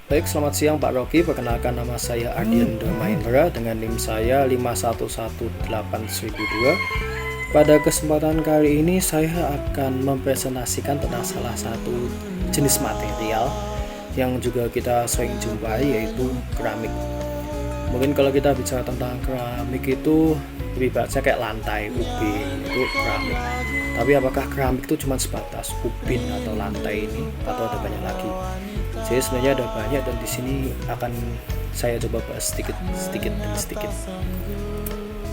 Baik, selamat siang Pak Rocky. Perkenalkan, nama saya Ardian Mahendra dengan NIM saya 5118002. Pada kesempatan kali ini saya akan mempresentasikan tentang salah satu jenis material yang juga kita sering jumpai, yaitu keramik. Mungkin kalau kita bicara tentang keramik itu lebih baca kayak lantai, ubin, itu keramik. Tapi apakah keramik itu cuma sebatas ubin atau lantai ini, atau ada banyak lagi? Jadi sebenarnya ada banyak, dan di sini akan saya coba bahas sedikit.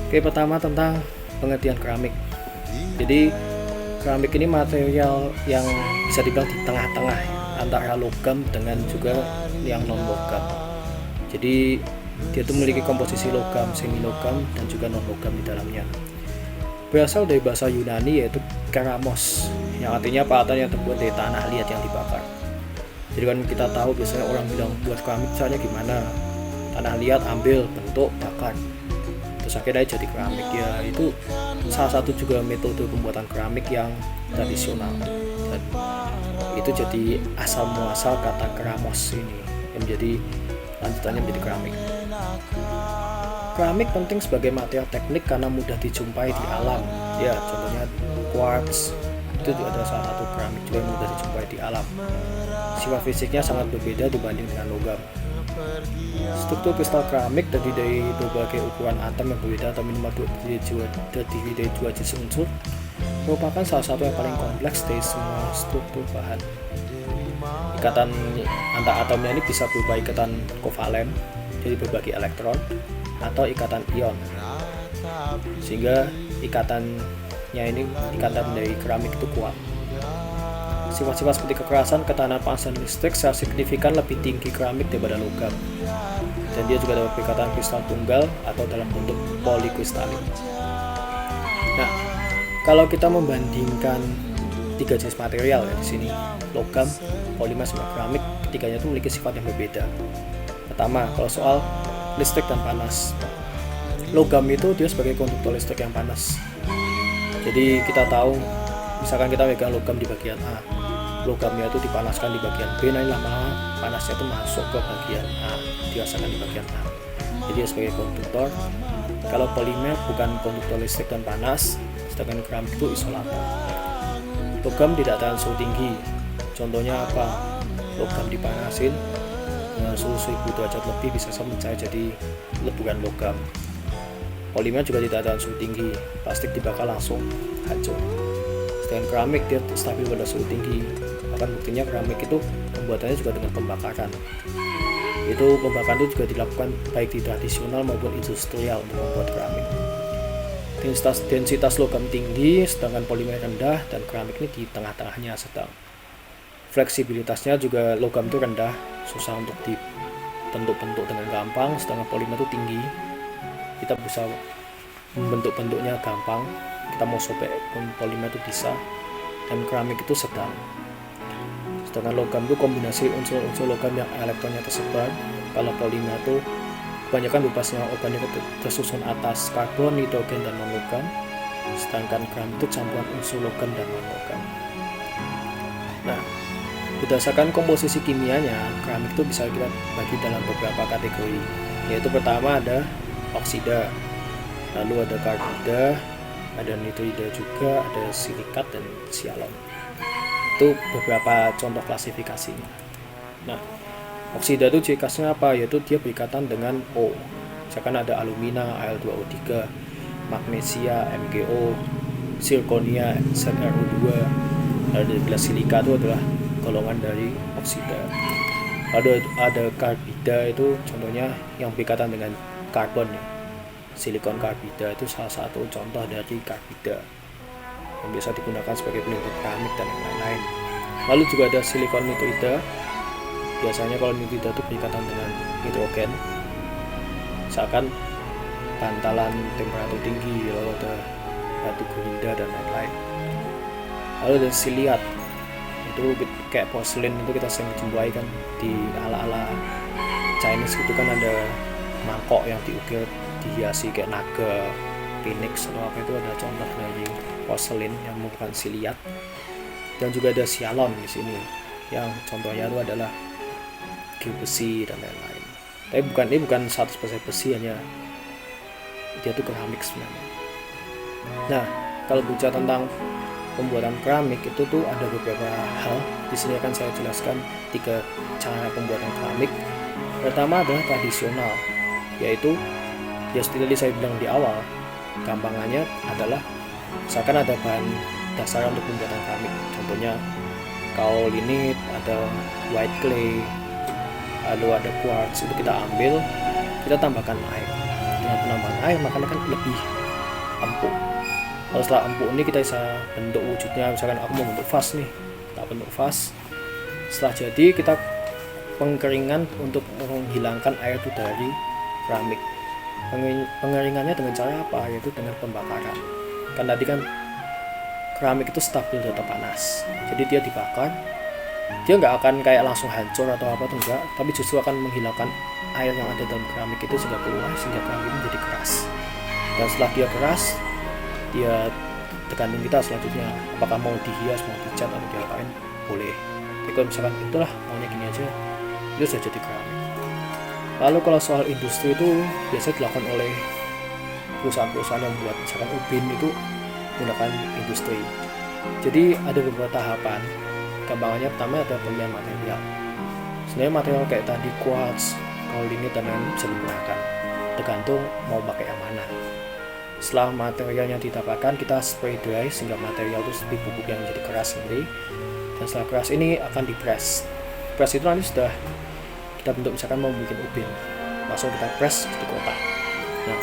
Oke, pertama tentang pengertian keramik. Jadi keramik ini material yang bisa dibilang di tengah-tengah antara logam dengan juga yang non logam. Jadi dia itu memiliki komposisi logam, semi logam, dan juga non logam di dalamnya. Berasal dari bahasa Yunani yaitu keramos, yang artinya patan yang terbuat dari tanah liat yang dibakar. Jadi kan kita tahu biasanya orang bilang buat keramik caranya gimana, tanah liat ambil, bentuk, bakar, terus akhirnya jadi keramik. Ya itu salah satu juga metode pembuatan keramik yang tradisional, dan itu jadi asal muasal kata keramos ini yang menjadi lanjutannya menjadi keramik. Keramik penting sebagai material teknik karena mudah dijumpai di alam. Ya, contohnya quartz itu juga adalah salah satu keramik juga yang mudah dijumpai di alam. Sifat fisiknya sangat berbeda dibanding dengan logam. Struktur kristal keramik terdiri dari berbagai ukuran atom yang berbeda atau minimal terdiri dari dua jenis unsur, merupakan salah satu yang paling kompleks dari semua struktur bahan. Ikatan antar atomnya ini bisa berupa ikatan kovalen, jadi berbagi elektron, atau ikatan ion, sehingga ikatan dari keramik itu kuat. Sifat-sifat seperti kekerasan, ketahanan panas, dan listrik secara signifikan lebih tinggi keramik daripada logam, dan dia juga dapat berikatan kristal tunggal atau dalam bentuk polikristalin. Nah, kalau kita membandingkan tiga jenis material ya di sini, logam, polimer, sama keramik, ketiganya itu memiliki sifat yang berbeda. Pertama, kalau soal listrik dan panas, logam itu dia sebagai konduktor listrik yang panas. Jadi kita tahu, misalkan kita megang logam di bagian A, logamnya itu dipanaskan di bagian B, nah lama-lama panasnya itu masuk ke bagian A, dirasakan di bagian A. Jadi dia sebagai konduktor. Kalau polimer bukan konduktor listrik dan panas, sedangkan keramik itu isolator. Logam tidak tahan suhu tinggi. Contohnya apa? Logam dipanasin dengan suhu 1000 derajat lebih bisa mencair jadi bukan logam. Polimer juga tidak tahan suhu tinggi, plastik dibakar langsung hancur. Sedangkan keramik dia stabil pada suhu tinggi. Bahkan buktinya keramik itu pembuatannya juga dengan pembakaran. Itu pembakaran itu juga dilakukan baik di tradisional maupun industrial untuk membuat keramik. Densitas logam tinggi, sedangkan polimer rendah, dan keramik ini di tengah-tengahnya sedang. Fleksibilitasnya juga logam itu rendah, susah untuk dibentuk-bentuk dengan gampang, sedangkan polimer itu tinggi, kita bisa membentuk-bentuknya gampang, kita mau sobek polimer itu bisa, dan keramik itu sedang. Sedangkan logam itu kombinasi unsur-unsur logam yang elektronnya tersebar. Kalau polimer itu kebanyakan berupa senyawa organik tersusun atas karbon, nitrogen, dan non-logam, sedangkan keramik itu campuran unsur logam dan non-logam. Nah, berdasarkan komposisi kimianya, keramik itu bisa kita bagi dalam beberapa kategori, yaitu pertama ada oksida, lalu ada karbida, ada nitrida juga, ada silikat, dan sialon. Itu beberapa contoh klasifikasinya. Nah, oksida itu ciri khasnya apa? Yaitu dia berikatan dengan O. Misalkan ada alumina, Al2O3, magnesia, MgO, zirkonia, ZrO2. Lalu silika itu adalah golongan dari oksida. Lalu ada karbida, itu contohnya yang berikatan dengan karbon ya. Silikon karbida itu salah satu contoh dari karbida yang biasa digunakan sebagai pelindung keramik dan yang lain-lain. Lalu juga ada silikon nitrida. Biasanya kalau nitrida itu berikatan dengan nitrogen, misalkan bantalan temperatur tinggi, lalu ada batu gerinda dan lain-lain. Lalu ada siliat, itu kayak porselin, itu kita sering jumpai kan di ala-ala Chinese gitu kan, ada mangkok yang diukir dihiasi kayak naga, phoenix atau apa, itu ada contoh dari porselin yang merupakan siliat. Dan juga ada sialon di sini, yang contohnya itu adalah besi dan lain-lain. Tapi ini bukan 100% besi, hanya dia tuh keramik sebenarnya. Nah, kalau bicara tentang pembuatan keramik itu tuh ada beberapa hal. Di sini akan saya jelaskan 3 cara pembuatan keramik. Pertama adalah tradisional, yaitu ya seperti tadi saya bilang di awal, gampangannya adalah misalkan ada bahan dasar untuk pembuatan keramik, contohnya kaolinit, ada white clay, lalu ada quartz. Itu kita ambil, kita tambahkan air. Dengan penambahan air maka akan lebih empuk. Kalau setelah empuk ini kita bisa bentuk wujudnya. Misalkan aku mau bentuk vas nih, kita bentuk vas. Setelah jadi kita pengkeringan untuk menghilangkan air itu dari keramik. Pengeringannya dengan cara apa? Yaitu dengan pembakaran. Kan tadi kan keramik itu stabil atau panas, jadi dia dibakar, dia nggak akan kayak langsung hancur atau apa tuh enggak, tapi justru akan menghilangkan air yang ada dalam keramik itu sehingga keluar, sehingga keramik itu jadi keras. Dan setelah dia keras, dia tergantung kita selanjutnya apakah mau dihias, mau dicat atau diapain, boleh. Jadi kalau misalkan itulah maunya gini aja, itu sudah jadi keramik. Lalu kalau soal industri itu biasanya dilakukan oleh perusahaan-perusahaan yang buat misalkan ubin itu menggunakan industri. Jadi ada beberapa tahapan. Gampangannya pertama ada pemilihan material. Sebenarnya material kayak tadi quartz, kaolinit dan lain bisa digunakan, tergantung mau pakai yang mana. Setelah materialnya didapatkan, kita spray dry sehingga material itu seperti bubuk yang menjadi keras nanti. Dan setelah keras ini akan di press. Press itu nanti sudah kita bentuk, misalkan mau bikin ubin, langsung kita press jadi kotak. Nah,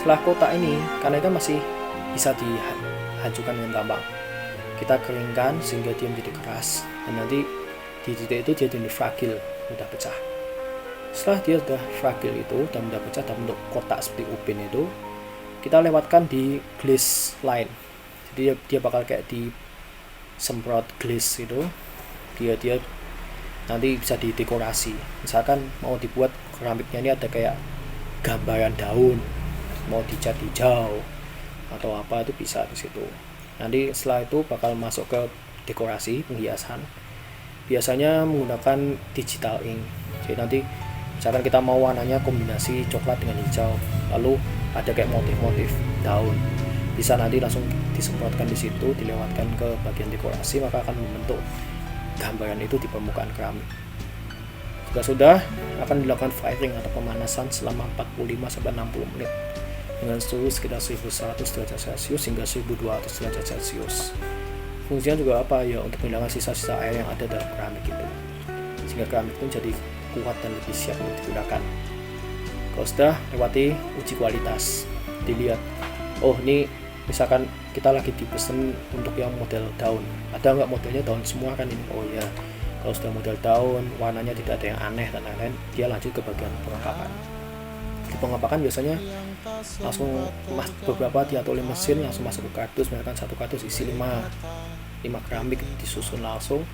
setelah kotak ini karena itu masih bisa dihancurkan dengan gampang, kita keringkan sehingga dia menjadi keras, dan nanti di titik itu dia jadi fragile, mudah pecah. Setelah dia sudah fragile itu dan mudah pecah dan bentuk kotak seperti ubin itu, kita lewatkan di glaze line. Jadi dia bakal kayak disemprot glaze itu, dia nanti bisa didekorasi. Misalkan mau dibuat keramiknya ini ada kayak gambaran daun, mau dicat hijau atau apa, itu bisa di situ. Nanti setelah itu bakal masuk ke dekorasi penghiasan. Biasanya menggunakan digital ink. Jadi nanti misalkan kita mau warnanya kombinasi coklat dengan hijau, lalu ada kayak motif-motif daun, bisa nanti langsung disemprotkan di situ, dilewatkan ke bagian dekorasi, maka akan membentuk gambaran itu di permukaan keramik. Jika sudah, akan dilakukan firing atau pemanasan selama 45-60 menit dengan suhu sekitar 1100 derajat Celcius hingga 1200 derajat Celcius. Fungsinya juga apa ya? Untuk menghilangkan sisa-sisa air yang ada dalam keramik itu, sehingga keramik itu jadi kuat dan lebih siap untuk digunakan. Kalau sudah lewati uji kualitas, dilihat, oh ini misalkan kita lagi dipesen untuk yang model daun, ada nggak modelnya daun semua kan ini? Oh ya, kalau sudah model daun, warnanya tidak ada yang aneh dan lain-lain, dia lanjut ke bagian pengapakan. Di pengapakan biasanya langsung beberapa diatur oleh mesin, langsung masuk ke kardus. Misalkan satu kardus isi 5 keramik, disusun langsung,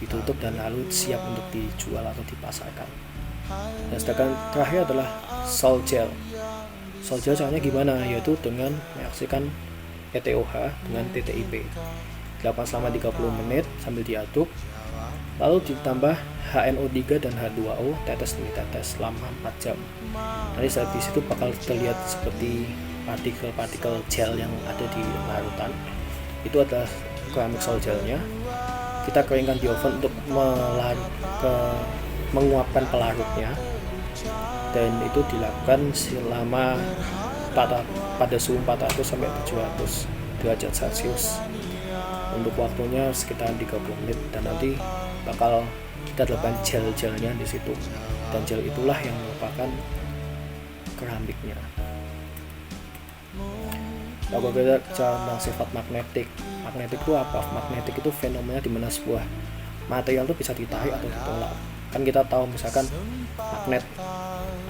ditutup dan lalu siap untuk dijual atau dipasarkan. Dan sedangkan terakhir adalah salt gel. Salt gel caranya gimana? Yaitu dengan mereaksikan ETOH dengan TTIP, dilakukan selama 30 menit sambil diaduk, lalu ditambah HNO3 dan H2O tetes demi tetes selama 4 jam. Nanti saat di situ bakal terlihat seperti partikel-partikel gel yang ada di larutan. Itu adalah keramik salt gelnya. Kita keringkan di oven untuk menguapkan pelarutnya, dan itu dilakukan selama pada suhu 400 sampai 700 derajat Celcius. Untuk waktunya sekitar 30 menit, dan nanti bakal kita lakukan gel-gelnya di situ, dan gel itulah yang merupakan keramiknya. Lalu kita bicara tentang sifat magnetik. Magnetik itu apa? Magnetik itu fenomena di mana sebuah material itu bisa ditarik atau ditolak. Kan kita tahu misalkan magnet,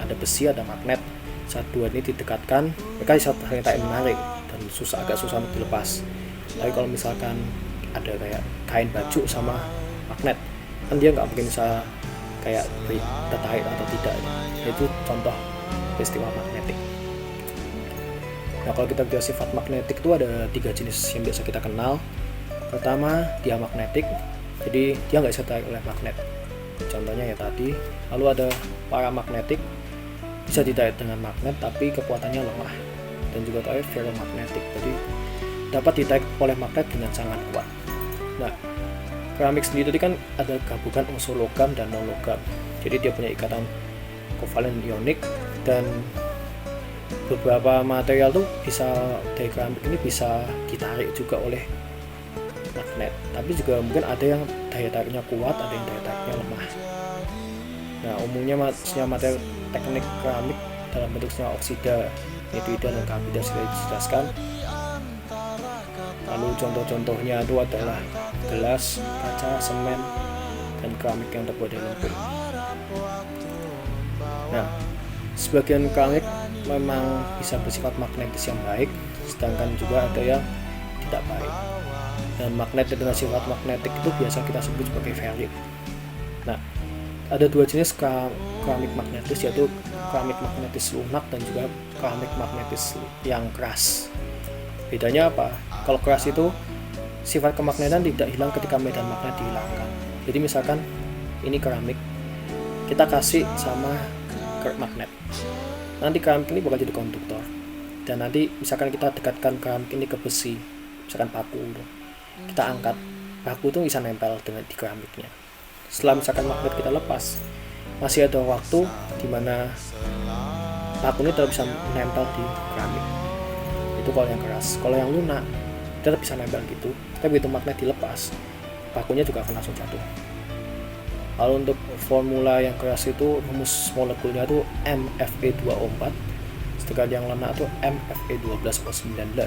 ada besi, ada magnet, saat dua ini didekatkan, mereka bisa saling menarik dan agak susah untuk dilepas. Tapi kalau misalkan ada kayak kain baju sama magnet, kan dia nggak mungkin bisa kayak tertarik atau tidak. Itu contoh peristiwa magnetik. Nah, kalau kita bicara sifat magnetik itu ada 3 jenis yang biasa kita kenal. Pertama, dia magnetik, jadi dia nggak bisa ditarik oleh magnet. contohnya ya tadi. Lalu ada paramagnetik, bisa ditarik dengan magnet tapi kekuatannya lemah. Dan juga terakhir ferromagnetik, jadi dapat ditarik oleh magnet dengan sangat kuat. Nah, keramik sendiri tadi kan ada gabungan unsur logam dan non logam, jadi dia punya ikatan kovalen ionik, dan beberapa material tuh bisa dari keramik ini bisa ditarik juga oleh magnet, tapi juga mungkin ada yang daya tariknya kuat, ada yang daya tariknya lemah. Nah, umumnya materi teknik keramik dalam bentuk senyawa oksida, nitrida dan karbida sudah dijelaskan. Lalu contoh-contohnya itu adalah gelas, kaca, semen, dan keramik yang terbuat dari lumpur. Nah, sebagian keramik memang bisa bersifat magnetis yang baik, sedangkan juga ada yang tidak baik. Dan magnet dengan sifat magnetik itu biasa kita sebut sebagai ferrit. Nah, ada dua jenis keramik magnetis, yaitu keramik magnetis lunak dan juga keramik magnetis yang keras. Bedanya apa? Kalau keras itu sifat kemagnetan tidak hilang ketika medan magnet dihilangkan. Jadi misalkan ini keramik, kita kasih sama magnet, nanti keramik ini bakal jadi konduktor. Dan nanti misalkan kita dekatkan keramik ini ke besi, misalkan paku, kita angkat, paku itu bisa nempel dengan di keramiknya. Setelah misalkan magnet kita lepas, masih ada waktu di mana paku ini tetap bisa menempel di keramik. Itu kalau yang keras. Kalau yang lunak tetap bisa nempel gitu, tapi begitu magnet dilepas, pakunya juga akan langsung jatuh. Lalu untuk formula yang keras itu, rumus molekulnya itu MFE2O4, sedangkan yang lunak itu MFE12O19.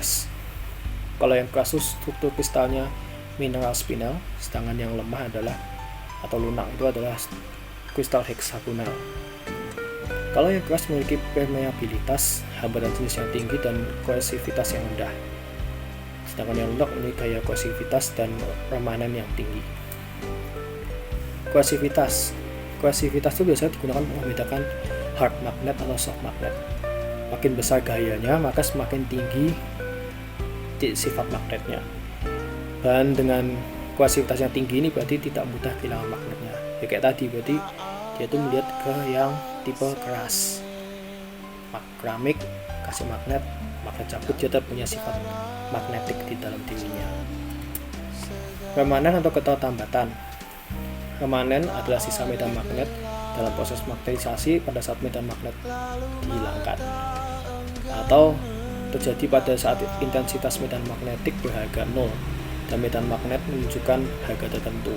Kalau yang keras itu struktur kristalnya mineral spinel, sedangkan yang lemah adalah atau lunak itu adalah kristal heksagonal. Kalau yang keras memiliki permeabilitas, hambatan jenis yang tinggi, dan kohesivitas yang rendah. Sedangkan yang lunak memiliki gaya kohesivitas dan remanen yang tinggi. Kohesivitas itu biasanya digunakan untuk membedakan hard magnet atau soft magnet. Makin besar gayanya, maka semakin tinggi sifat magnetnya. Dan dengan kohesivitas yang tinggi ini berarti tidak mudah kehilangan magnetnya. Ya kayak tadi, berarti dia itu melihat ke yang tipe keras. Keramik kasih magnet cabut, dia tetap punya sifat magnetik di dalam dirinya. Remanen atau keterlambatan. Remanen adalah sisa medan magnet dalam proses magnetisasi pada saat medan magnet dihilangkan, atau terjadi pada saat intensitas medan magnetik berharga 0 dan medan magnet menunjukkan harga tertentu.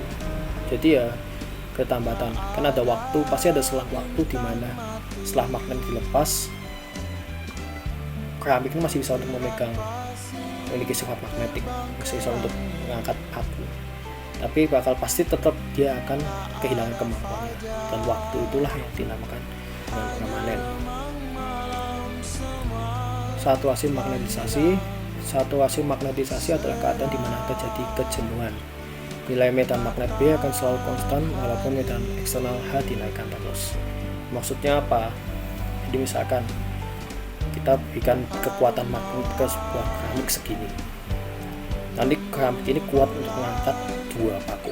Jadi ya keterlambatan, karena ada waktu, pasti ada selang waktu di mana setelah magnet dilepas, keramik ini masih bisa untuk memiliki sifat magnetik, masih bisa untuk mengangkat paku, tapi bakal pasti tetap dia akan kehilangan kemampuannya, dan waktu itulah yang dinamakan dengan remanen. Saturasi magnetisasi adalah keadaan di mana terjadi kejenuhan. Nilai medan magnet B akan selalu konstan walaupun medan eksternal H dinaikkan terus. Maksudnya apa? Jadi misalkan kita berikan kekuatan magnet ke sebuah keramik segini, nanti keramik ini kuat untuk mengangkat 2 paku.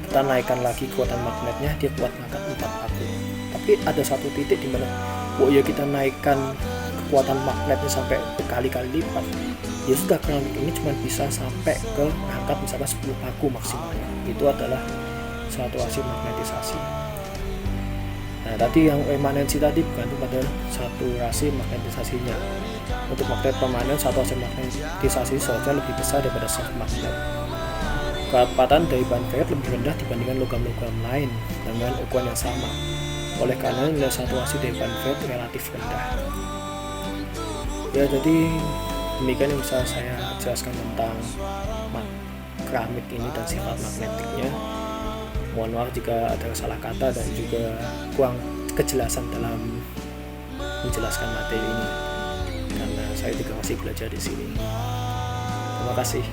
Kita naikkan lagi kekuatan magnetnya, dia kuat mengangkat 4 paku. Tapi ada satu titik di mana kita naikkan kekuatan magnetnya sampai berkali-kali lipat, ya sudah keramik ini cuma bisa sampai ke angkat misalkan 10 paku maksimalnya. Itu adalah saturasi magnetisasi. Nah, tadi yang remanensi tadi bergantung pada saturasi magnetisasinya. Untuk magnet permanen, saturasi magnetisasi seharusnya lebih besar daripada soft magnet. Kecepatan dari bahan ferrit lebih rendah dibandingkan logam-logam lain dengan ukuran yang sama. Oleh karena nilai saturasi dari bahan ferrit relatif rendah. Ya, jadi demikian yang bisa saya jelaskan tentang keramik ini dan sifat magnetiknya. Mohon maaf jika ada salah kata dan juga kurang kejelasan dalam menjelaskan materi ini, karena saya juga masih belajar di sini. Terima kasih.